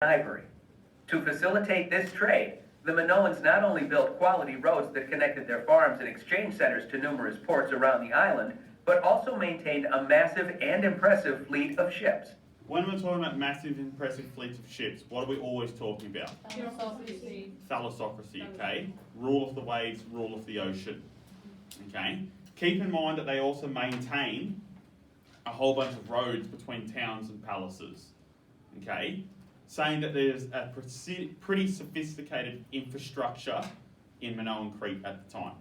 ivory. To facilitate this trade, the Minoans not only built quality roads that connected their farms and exchange centers to numerous ports around the island, but also maintained a massive and impressive fleet of ships. When we're talking about massive, impressive fleets of ships, what are we always talking about? Thalassocracy. Thalassocracy, okay? Rule of the waves, rule of the ocean, okay? Keep in mind that they also maintain a whole bunch of roads between towns and palaces, okay? Saying that there's a pretty sophisticated infrastructure in Minoan Crete at the time.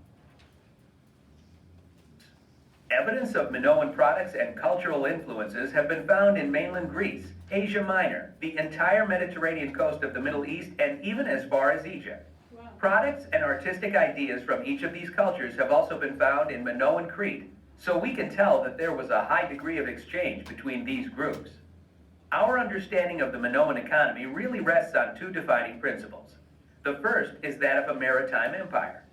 Evidence of Minoan products and cultural influences have been found in mainland Greece, Asia Minor, the entire Mediterranean coast of the Middle East, and even as far as Egypt. Wow. Products and artistic ideas from each of these cultures have also been found in Minoan Crete, so we can tell that there was a high degree of exchange between these groups. Our understanding of the Minoan economy really rests on two defining principles. The first is that of a maritime empire.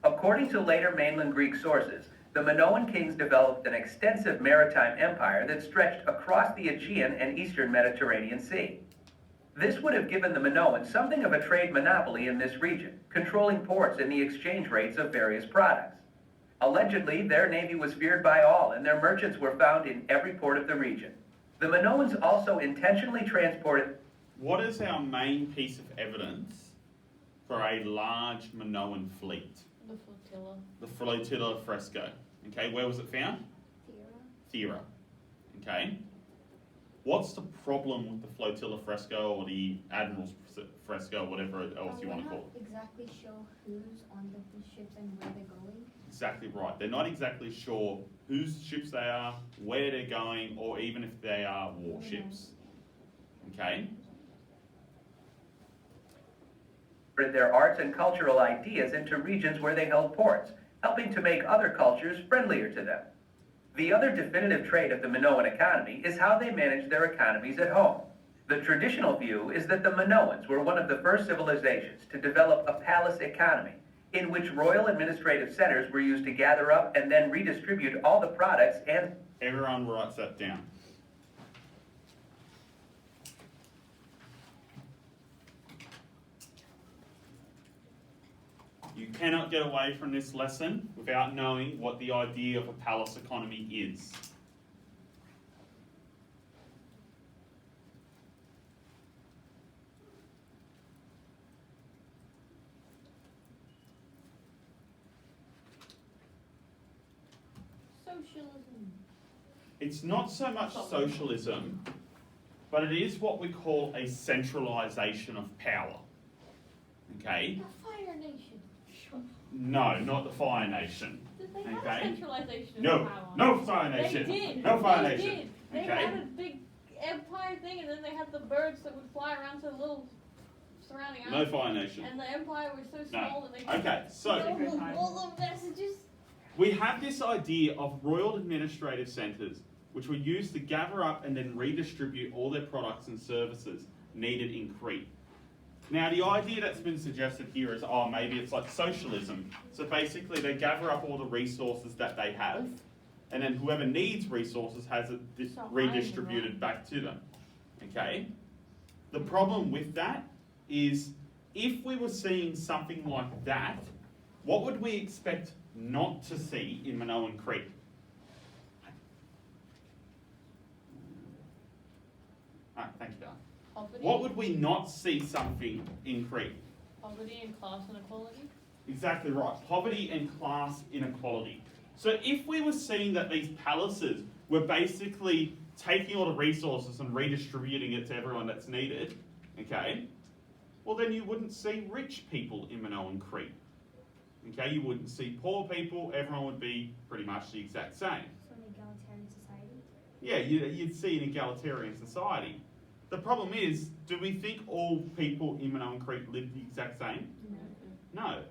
According to later mainland Greek sources, the Minoan kings developed an extensive maritime empire that stretched across the Aegean and eastern Mediterranean Sea. This would have given the Minoans something of a trade monopoly in this region, controlling ports and the exchange rates of various products. Allegedly, their navy was feared by all, and their merchants were found in every port of the region. The Minoans also intentionally transported. What is our main piece of evidence for a large Minoan fleet? The flotilla. The flotilla fresco. Okay, where was it found? Thera. Okay. What's the problem with the flotilla fresco or the admiral's fresco, whatever else you want to call it? We're not exactly sure who's on the ships and where they're going. Exactly right. They're not exactly sure whose ships they are, where they're going, or even if they are warships. Okay? Their arts and cultural ideas into regions where they held ports, helping to make other cultures friendlier to them. The other definitive trait of the Minoan economy is how they managed their economies at home. The traditional view is that the Minoans were one of the first civilizations to develop a palace economy, in which royal administrative centers were used to gather up and then redistribute all the products and... Everyone writes that down. You cannot get away from this lesson without knowing what the idea of a palace economy is. Socialism. It's not so much socialism, but it is what we call a centralization of power. Okay? The Fire Nation. No, not the Fire Nation. Did they have Okay. centralization No, of power? no Fire Nation. They did. No Fire they Nation. Did. They Okay? had a big empire thing, and then they had the birds that would fly around to the little surrounding No islands. Fire Nation. And the empire was so small that they could Okay, so all the messages. we have this idea of royal administrative centres which were used to gather up and then redistribute all their products and services needed in Crete. Now the idea that's been suggested here is, oh, maybe it's like socialism. So basically they gather up all the resources that they have, and then whoever needs resources has it redistributed back to them. Okay? The problem with that is, if we were seeing something like that, what would we expect not to see in Minoan Crete? Alright, thank you, darling. Poverty, What would we not see something in Crete? poverty and class inequality. Exactly right. Poverty and class inequality. So if we were seeing that these palaces were basically taking all the resources and redistributing it to everyone that's needed, okay, well then you wouldn't see rich people in Minoan Crete. Okay, you wouldn't see poor people, everyone would be pretty much the exact same. So an egalitarian society? Yeah, you'd see an egalitarian society. The problem is, do we think all people in Minoan Crete live the exact same? No.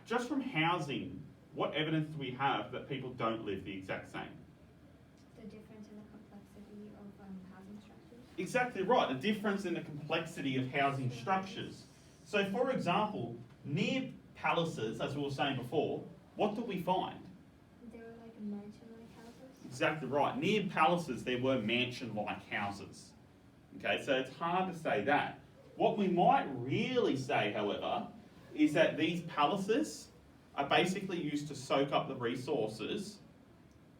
Just from housing, what evidence do we have that people don't live the exact same? The difference in the complexity of housing structures? Exactly right, the difference in the complexity of housing structures. So for example, near palaces, as we were saying before, what do we find? They were like mansion-like houses? Exactly right. Near palaces, there were mansion-like houses. Okay, so it's hard to say that. What we might really say, however, is that these palaces are basically used to soak up the resources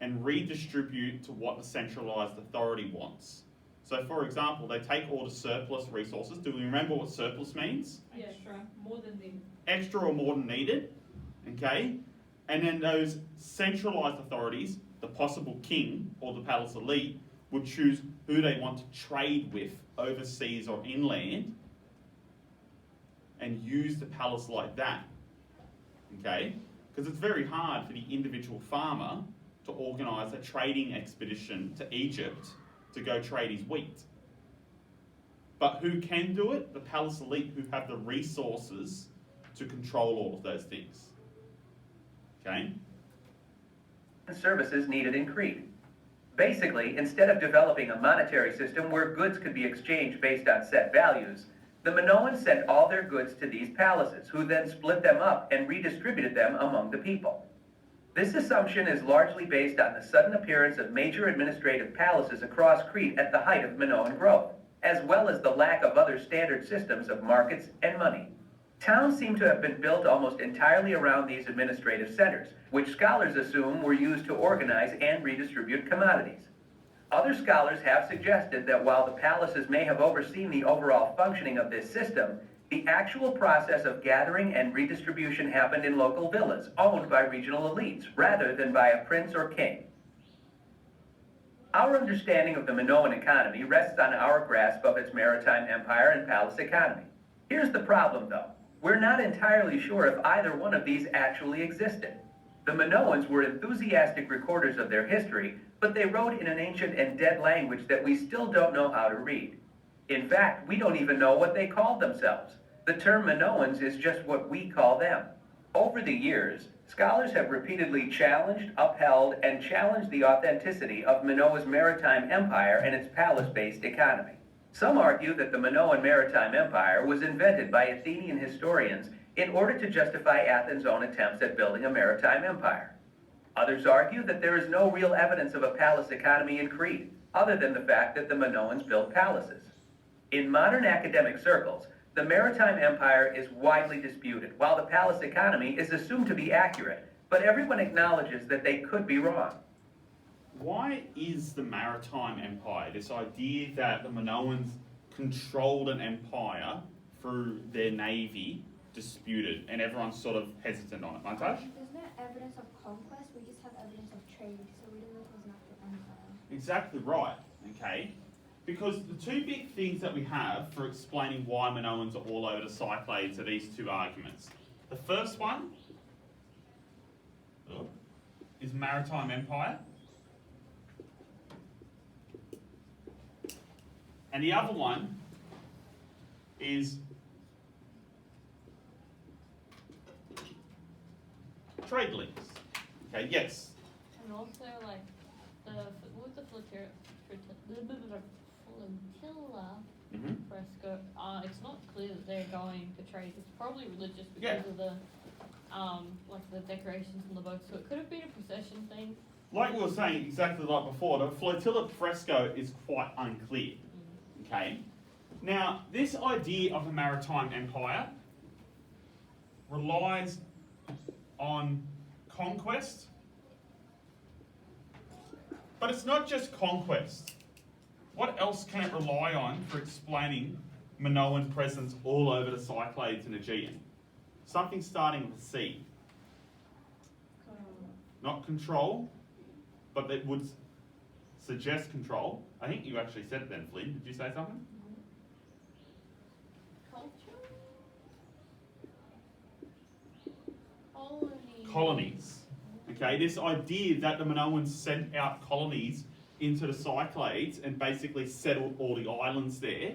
and redistribute to what the centralised authority wants. So for example, they take all the surplus resources. Do we remember what surplus means? Extra, more than needed. Extra or more than needed, okay? And then those centralised authorities, the possible king or the palace elite, would choose who they want to trade with overseas or inland and use the palace like that, okay? Because it's very hard for the individual farmer to organise a trading expedition to Egypt to go trade his wheat. But who can do it? The palace elite who have the resources to control all of those things. Okay? Services needed in Crete. Basically, instead of developing a monetary system where goods could be exchanged based on set values, the Minoans sent all their goods to these palaces, who then split them up and redistributed them among the people. This assumption is largely based on the sudden appearance of major administrative palaces across Crete at the height of Minoan growth, as well as the lack of other standard systems of markets and money. Towns seem to have been built almost entirely around these administrative centers, which scholars assume were used to organize and redistribute commodities. Other scholars have suggested that while the palaces may have overseen the overall functioning of this system, the actual process of gathering and redistribution happened in local villas owned by regional elites rather than by a prince or king. Our understanding of the Minoan economy rests on our grasp of its maritime empire and palace economy. Here's the problem, though. We're not entirely sure if either one of these actually existed. The Minoans were enthusiastic recorders of their history, but they wrote in an ancient and dead language that we still don't know how to read. In fact, we don't even know what they called themselves. The term Minoans is just what we call them. Over the years, scholars have repeatedly challenged, upheld, and challenged the authenticity of Minoa's maritime empire and its palace-based economy. Some argue that the Minoan maritime empire was invented by Athenian historians in order to justify Athens' own attempts at building a maritime empire. Others argue that there is no real evidence of a palace economy in Crete, other than the fact that the Minoans built palaces. In modern academic circles, the maritime empire is widely disputed, while the palace economy is assumed to be accurate, but everyone acknowledges that they could be wrong. Why is the maritime empire, this idea that the Minoans controlled an empire through their navy, disputed, and everyone's sort of hesitant on it? Montage? There's no evidence of conquest, we just have evidence of trade, so we don't know if it was an actual empire. Exactly right, okay? Because the two big things that we have for explaining why Minoans are all over the Cyclades are these two arguments. The first one is maritime empire. And the other one is trade links. Okay, yes. And also, like, with the flotilla fresco, it's not clear that they're going to trade. It's probably religious because of the, like the decorations on the boats. So it could have been a procession thing. Like we were saying exactly like before, the flotilla fresco is quite unclear. Okay. Now, this idea of a maritime empire relies on conquest, but it's not just conquest. What else can it rely on for explaining Minoan presence all over the Cyclades and Aegean? Something starting with C. Not control, but that would suggest control. I think you actually said it then, Flynn. Did you say something? Culture? Colonies. Okay, this idea that the Minoans sent out colonies into the Cyclades and basically settled all the islands there.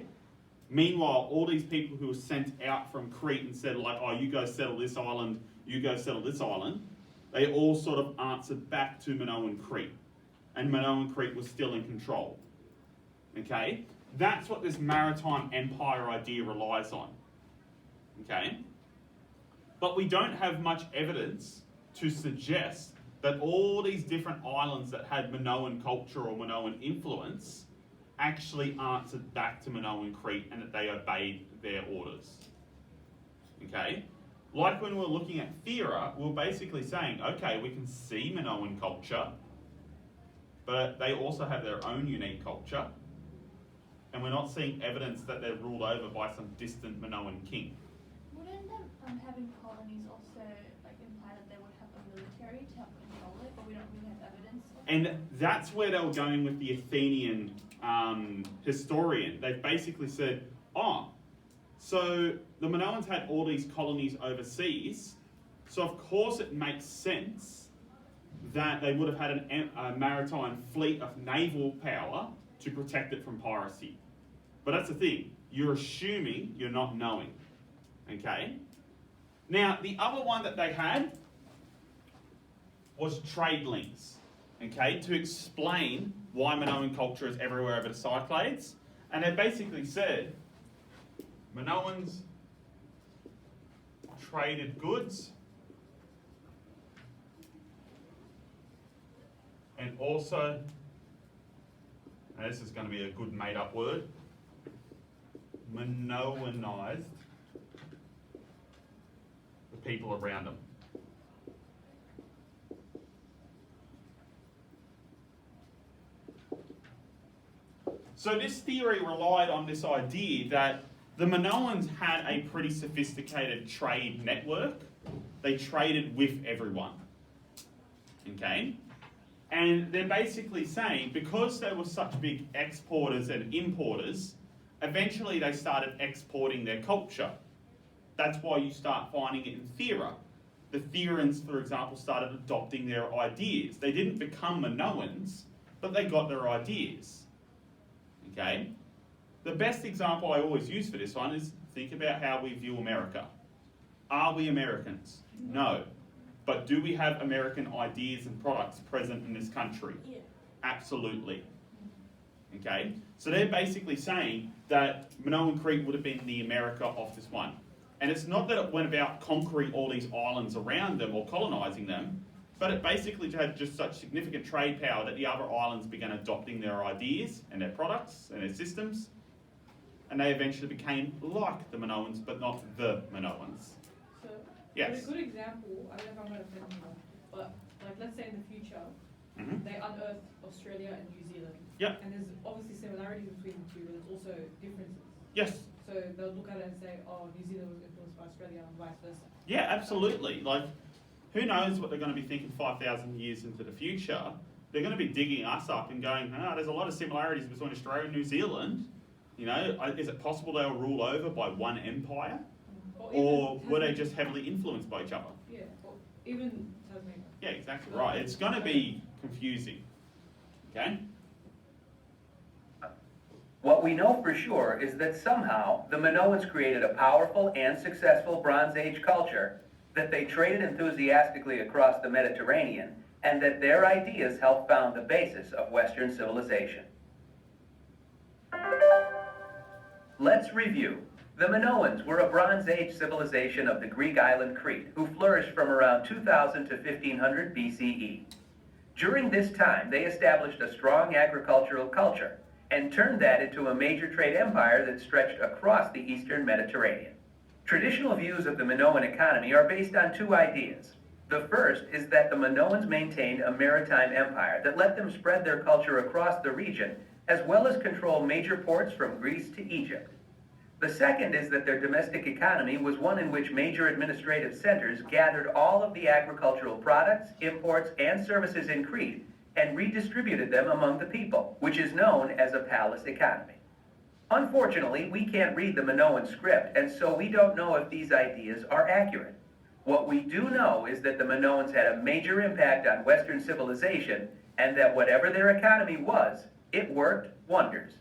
Meanwhile, all these people who were sent out from Crete and said like, oh, you go settle this island, you go settle this island, they all sort of answered back to Minoan Crete. And Minoan Crete was still in control. Okay? That's what this maritime empire idea relies on. Okay? But we don't have much evidence to suggest that all these different islands that had Minoan culture or Minoan influence actually answered back to Minoan Crete and that they obeyed their orders. Okay? Like when we're looking at Thera, we're basically saying, okay, we can see Minoan culture, but they also have their own unique culture, and we're not seeing evidence that they're ruled over by some distant Minoan king. Wouldn't them having colonies also like imply that they would have a military to help control it, but we don't really have evidence of it? And that's where they were going with the Athenian historian. They basically said, oh, so the Minoans had all these colonies overseas, so of course it makes sense that they would have had a maritime fleet of naval power to protect it from piracy. But that's the thing, you're assuming, you're not knowing. Okay? Now, the other one that they had was trade links, okay, to explain why Minoan culture is everywhere over the Cyclades. And they basically said, Minoans traded goods and also, and this is going to be a good made-up word, Minoanized the people around them. So this theory relied on this idea that the Minoans had a pretty sophisticated trade network. They traded with everyone. Okay? And they're basically saying, because they were such big exporters and importers, eventually they started exporting their culture. That's why you start finding it in Thera. The Therans, for example, started adopting their ideas. They didn't become Minoans, but they got their ideas. Okay? The best example I always use for this one is think about how we view America. Are we Americans? No. But do we have American ideas and products present in this country? Yeah. Absolutely. Okay? So they're basically saying that Minoan Crete would have been the America of this one. And it's not that it went about conquering all these islands around them or colonising them, but it basically had just such significant trade power that the other islands began adopting their ideas and their products and their systems, and they eventually became like the Minoans, but not the Minoans. So, Yes. a good example, I don't know if I'm going to offend anyone, but like let's say in the future, Mm-hmm. they unearth Australia and New Zealand. Yep. And there's obviously similarities between the two, but there's also differences. Yes. So they'll look at it and say, oh, New Zealand was influenced by Australia and vice versa. Yeah, absolutely. Like, who knows what they're going to be thinking 5,000 years into the future? They're going to be digging us up and going, there's a lot of similarities between Australia and New Zealand. You know, is it possible they were ruled over by one empire? Or were they just heavily influenced by each other? Yeah, or even Tasmania. Yeah, exactly right. It's going to be confusing. Okay? What we know for sure is that somehow the Minoans created a powerful and successful Bronze Age culture, that they traded enthusiastically across the Mediterranean, and that their ideas helped found the basis of Western civilization. Let's review. The Minoans were a Bronze Age civilization of the Greek island Crete, who flourished from around 2000 to 1500 BCE. During this time, they established a strong agricultural culture, and turned that into a major trade empire that stretched across the eastern Mediterranean. Traditional views of the Minoan economy are based on two ideas. The first is that the Minoans maintained a maritime empire that let them spread their culture across the region, as well as control major ports from Greece to Egypt. The second is that their domestic economy was one in which major administrative centers gathered all of the agricultural products, imports, and services in Crete and redistributed them among the people, which is known as a palace economy. Unfortunately, we can't read the Minoan script, and so we don't know if these ideas are accurate. What we do know is that the Minoans had a major impact on Western civilization, and that whatever their economy was, it worked wonders.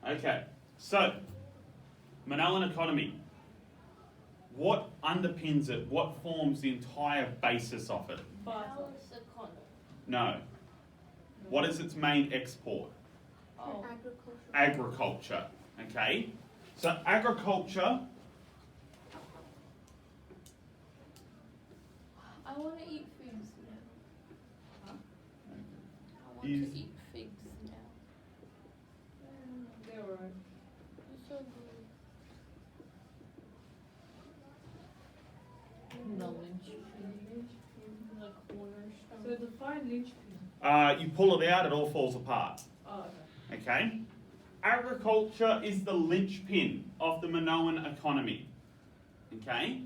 Okay, so, Minoan economy. What underpins it? What forms the entire basis of it? Palace economy. No. What is its main export? Oh, Agriculture. Okay? So agriculture, I want to eat food. want is to eat figs now. They're alright. It's so good. The linchpin. The cornerstone. So define linchpin. you pull it out, it all falls apart. Oh, okay. Okay? Agriculture is the linchpin of the Minoan economy. Okay?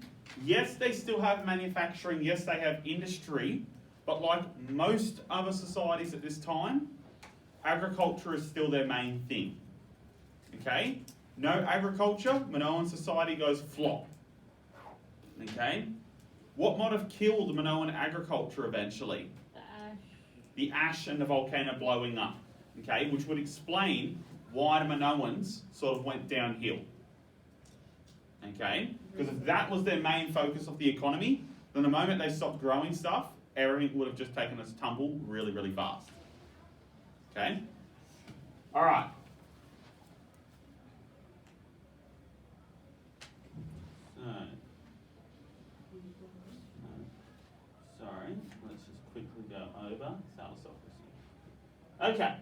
Yes, they still have manufacturing, yes, they have industry, but like most other societies at this time, agriculture is still their main thing. Okay? No agriculture, Minoan society goes flop. Okay? What might have killed Minoan agriculture eventually? The ash. The ash and the volcano blowing up. Okay? Which would explain why the Minoans sort of went downhill. Okay? Because if that was their main focus of the economy, then the moment they stopped growing stuff, everything would have just taken its tumble really, really fast. Okay? Alright. Sorry, let's just quickly go over thalassocracy. Okay.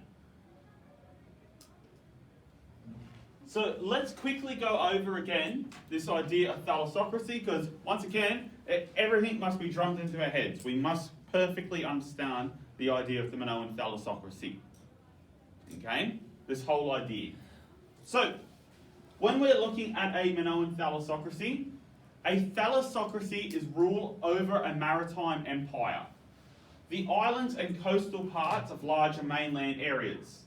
So let's quickly go over again this idea of thalassocracy, because once again, everything must be drummed into our heads. We must perfectly understand the idea of the Minoan thalassocracy. Okay? This whole idea. So, when we're looking at a Minoan thalassocracy is rule over a maritime empire. The islands and coastal parts of larger mainland areas.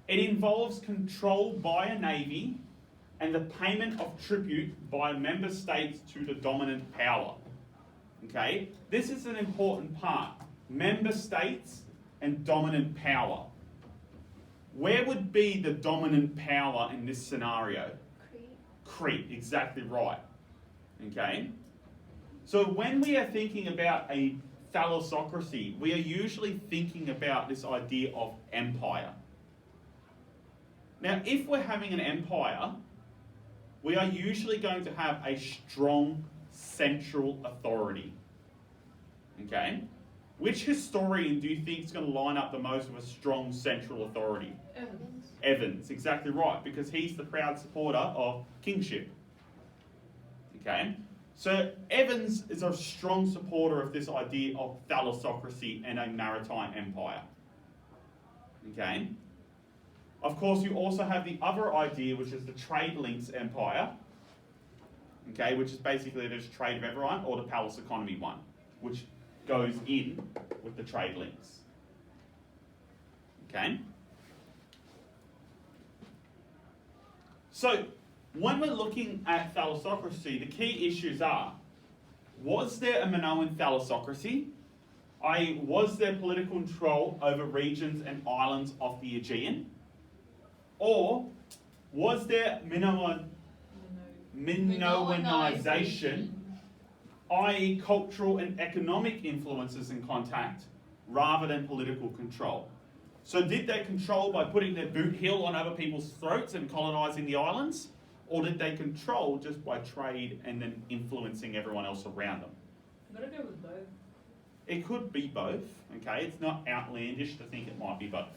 It involves control by a navy and the payment of tribute by member states to the dominant power. Okay? This is an important part. Member states and dominant power. Where would be the dominant power in this scenario? Crete, exactly right. Okay? So when we are thinking about a thalassocracy, we are usually thinking about this idea of empire. Now, if we're having an empire, we are usually going to have a strong central authority. Okay? Which historian do you think is going to line up the most with a strong central authority? Evans, exactly right, because he's the proud supporter of kingship. Okay? So Evans is a strong supporter of this idea of thalassocracy and a maritime empire. Okay? Of course, you also have the other idea, which is the trade links empire, okay, which is basically just trade of everyone, or the palace economy one, which goes in with the trade links. Okay? So, when we're looking at thalassocracy, the key issues are, was there a Minoan thalassocracy? i.e., was there political control over regions and islands of the Aegean? Or was there Minoanization, i.e. cultural and economic influences in contact, rather than political control? So did they control by putting their boot heel on other people's throats and colonising the islands? Or did they control just by trade and then influencing everyone else around them? I'm gonna go with both. It could be both, okay? It's not outlandish to think it might be both,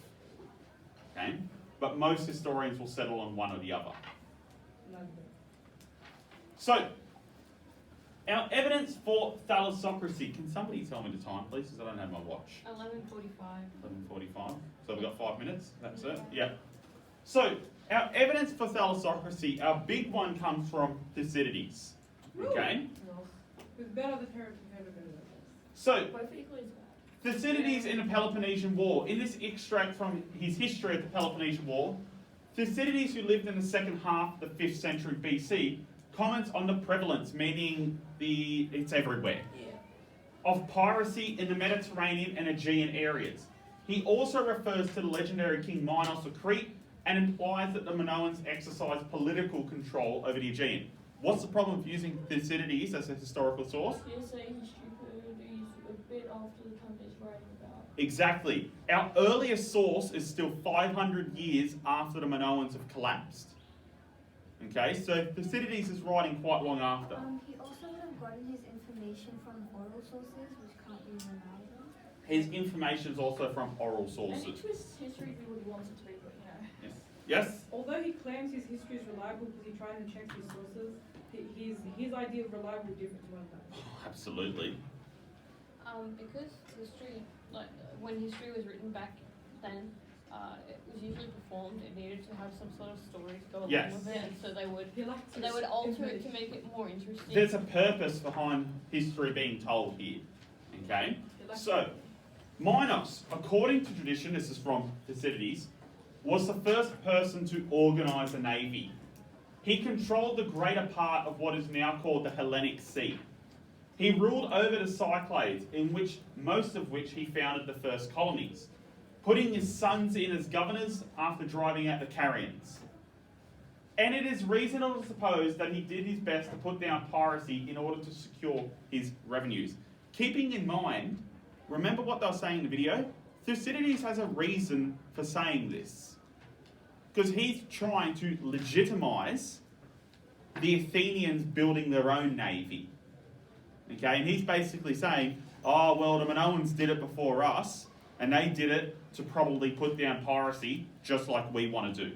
okay? But most historians will settle on one or the other. So, our evidence for thalassocracy. Can somebody tell me the time, please? Because I don't have my watch. 11:45. 11:45. So we've got 5 minutes. That's it. Yeah. So, our evidence for thalassocracy, our big one comes from Thucydides. Okay. Who's better than her? So, Both equally as bad. Thucydides in the Peloponnesian War. In this extract from his history of the Peloponnesian War, Thucydides, who lived in the second half of the 5th century BC, comments on the prevalence, meaning it's everywhere, of piracy in the Mediterranean and Aegean areas. He also refers to the legendary King Minos of Crete and implies that the Minoans exercised political control over the Aegean. What's the problem with using Thucydides as a historical source? You're saying he's stupid, he's a bit after the time he's writing about. Exactly. Our earliest source is still 500 years after the Minoans have collapsed. Okay, so Thucydides is writing quite long after. He also would have gotten his information from oral sources, which can't be relied on. his information is also from oral And sources. into his history he would want it to be, but Yes. Yes? Although he claims his history is reliable because he tries and checks his sources, his idea of reliable is different to one of those. Oh, absolutely. Because history, like when history was written back then, it was usually performed. It needed to have some sort of story to go along Yes. with it, and so they would He likes alter it to make it more interesting. There's a purpose behind history being told here. Okay? So, Minos, according to tradition, this is from Thucydides, was the first person to organise a navy. He controlled the greater part of what is now called the Hellenic Sea. He ruled over the Cyclades, most of which he founded the first colonies, putting his sons in as governors after driving out the Carians. And it is reasonable to suppose that he did his best to put down piracy in order to secure his revenues. Keeping in mind, remember what they were saying in the video? Thucydides has a reason for saying this. Because he's trying to legitimise the Athenians building their own navy. Okay, and he's basically saying, oh, well, the Minoans did it before us, and they did it to probably put down piracy, just like we want to do.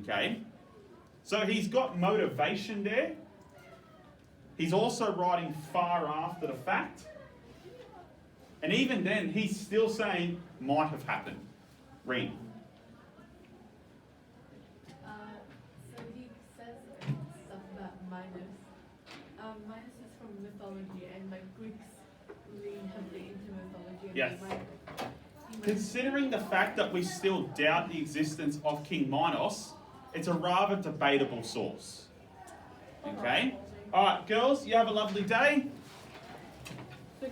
Okay? So he's got motivation there. He's also writing far after the fact. And even then, he's still saying, might have happened. Read. So he says stuff about Minos. Minos is from mythology, and like Greeks lean heavily into mythology. And Yes. he might Considering the fact that we still doubt the existence of King Minos, it's a rather debatable source. Okay? Alright, girls, you have a lovely day. So,